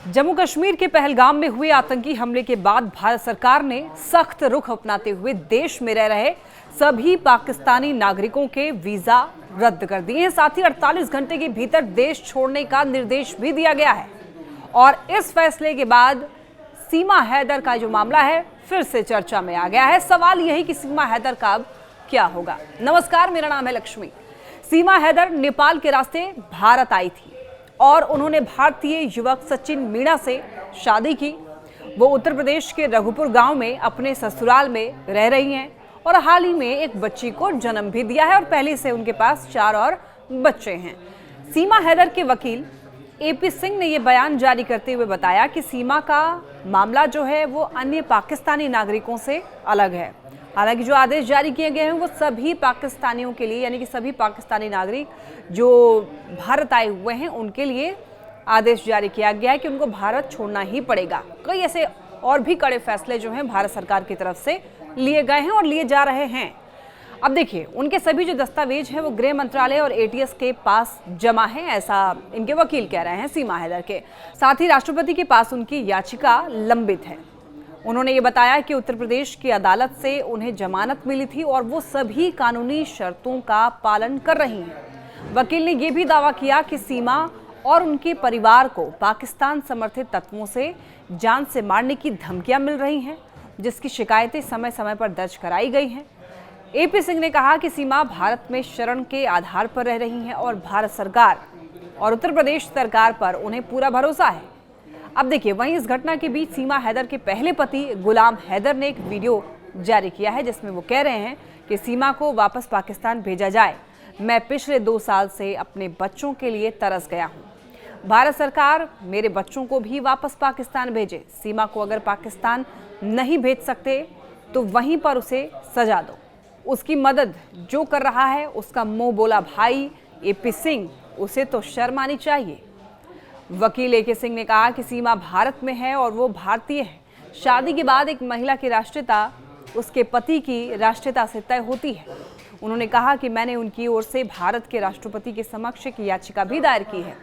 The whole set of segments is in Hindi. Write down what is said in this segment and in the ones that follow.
जम्मू कश्मीर के पहलगाम में हुए आतंकी हमले के बाद भारत सरकार ने सख्त रुख अपनाते हुए देश में रह रहे सभी पाकिस्तानी नागरिकों के वीजा रद्द कर दिए हैं। साथ ही 48 घंटे के भीतर देश छोड़ने का निर्देश भी दिया गया है। और इस फैसले के बाद सीमा हैदर का जो मामला है फिर से चर्चा में आ गया है। सवाल यही कि सीमा हैदर का अब क्या होगा। नमस्कार, मेरा नाम है लक्ष्मी। सीमा हैदर नेपाल के रास्ते भारत आई थी और उन्होंने भारतीय युवक सचिन मीणा से शादी की। वो उत्तर प्रदेश के रघुपुर गांव में अपने ससुराल में रह रही हैं और हाल ही में एक बच्ची को जन्म भी दिया है और पहले से उनके पास 4 और बच्चे हैं। सीमा हैदर के वकील एपी सिंह ने ये बयान जारी करते हुए बताया कि सीमा का मामला जो है वो अन्य पाकिस्तानी नागरिकों से अलग है। हालांकि जो आदेश जारी किए गए हैं वो सभी पाकिस्तानियों के लिए, यानी कि सभी पाकिस्तानी नागरिक जो भारत आए हुए हैं उनके लिए आदेश जारी किया गया है कि उनको भारत छोड़ना ही पड़ेगा। कई ऐसे और भी कड़े फैसले जो हैं भारत सरकार की तरफ से लिए गए हैं और लिए जा रहे हैं। अब देखिए, उनके सभी जो दस्तावेज हैं वो गृह मंत्रालय और एटीएस के पास जमा है, ऐसा इनके वकील कह रहे हैं सीमा हैदर के। साथ ही राष्ट्रपति के पास उनकी याचिका लंबित है। उन्होंने ये बताया कि उत्तर प्रदेश की अदालत से उन्हें जमानत मिली थी और वो सभी कानूनी शर्तों का पालन कर रही हैं। वकील ने ये भी दावा किया कि सीमा और उनके परिवार को पाकिस्तान समर्थित तत्वों से जान से मारने की धमकियां मिल रही हैं, जिसकी शिकायतें समय समय पर दर्ज कराई गई हैं। एपी सिंह ने कहा कि सीमा भारत में शरण के आधार पर रह रही हैं और भारत सरकार और उत्तर प्रदेश सरकार पर उन्हें पूरा भरोसा है। अब देखिए, वहीं इस घटना के बीच सीमा हैदर के पहले पति गुलाम हैदर ने एक वीडियो जारी किया है जिसमें वो कह रहे हैं कि सीमा को वापस पाकिस्तान भेजा जाए। मैं पिछले 2 साल से अपने बच्चों के लिए तरस गया हूँ। भारत सरकार मेरे बच्चों को भी वापस पाकिस्तान भेजे। सीमा को अगर पाकिस्तान नहीं भेज सकते तो वहीं पर उसे सजा दो। उसकी मदद जो कर रहा है उसका मुंह बोला भाई एपी सिंह, उसे तो शर्म आनी चाहिए। वकील एके सिंह ने कहा कि सीमा भारत में है और वो भारतीय है। शादी के बाद एक महिला की राष्ट्रीयता उसके पति की राष्ट्रीयता से तय होती है। उन्होंने कहा कि मैंने उनकी ओर से भारत के राष्ट्रपति के समक्ष एक याचिका भी दायर की है।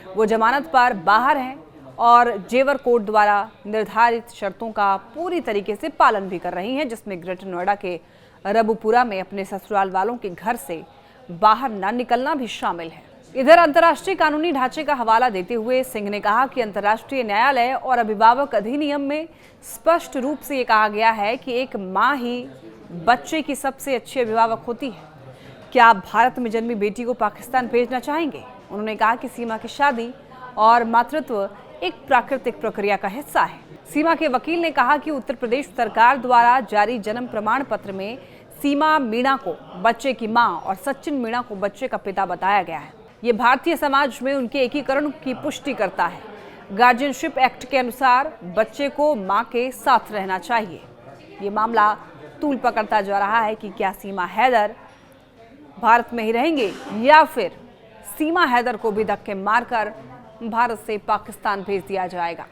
वो जमानत पर बाहर हैं और जेवर कोर्ट द्वारा निर्धारित शर्तों का पूरी तरीके से पालन भी कर रही हैं, जिसमें ग्रेटर नोएडा के रबुपुरा में अपने ससुराल वालों के घर से बाहर न निकलना भी शामिल है। इधर अंतर्राष्ट्रीय कानूनी ढांचे का हवाला देते हुए सिंह ने कहा कि अंतर्राष्ट्रीय न्यायालय और अभिभावक अधिनियम में स्पष्ट रूप से ये कहा गया है कि एक मां ही बच्चे की सबसे अच्छी अभिभावक होती है। क्या आप भारत में जन्मी बेटी को पाकिस्तान भेजना चाहेंगे? उन्होंने कहा कि सीमा की शादी और मातृत्व एक प्राकृतिक प्रक्रिया का हिस्सा है। सीमा के वकील ने कहा कि उत्तर प्रदेश सरकार द्वारा जारी जन्म प्रमाण पत्र में सीमा मीणा को बच्चे की मां और सचिन मीणा को बच्चे का पिता बताया गया है। ये भारतीय समाज में उनके एकीकरण की पुष्टि करता है। गार्जियनशिप एक्ट के अनुसार बच्चे को मां के साथ रहना चाहिए। ये मामला तूल पकड़ता जा रहा है कि क्या सीमा हैदर भारत में ही रहेंगे या फिर सीमा हैदर को भी धक्के मारकर भारत से पाकिस्तान भेज दिया जाएगा।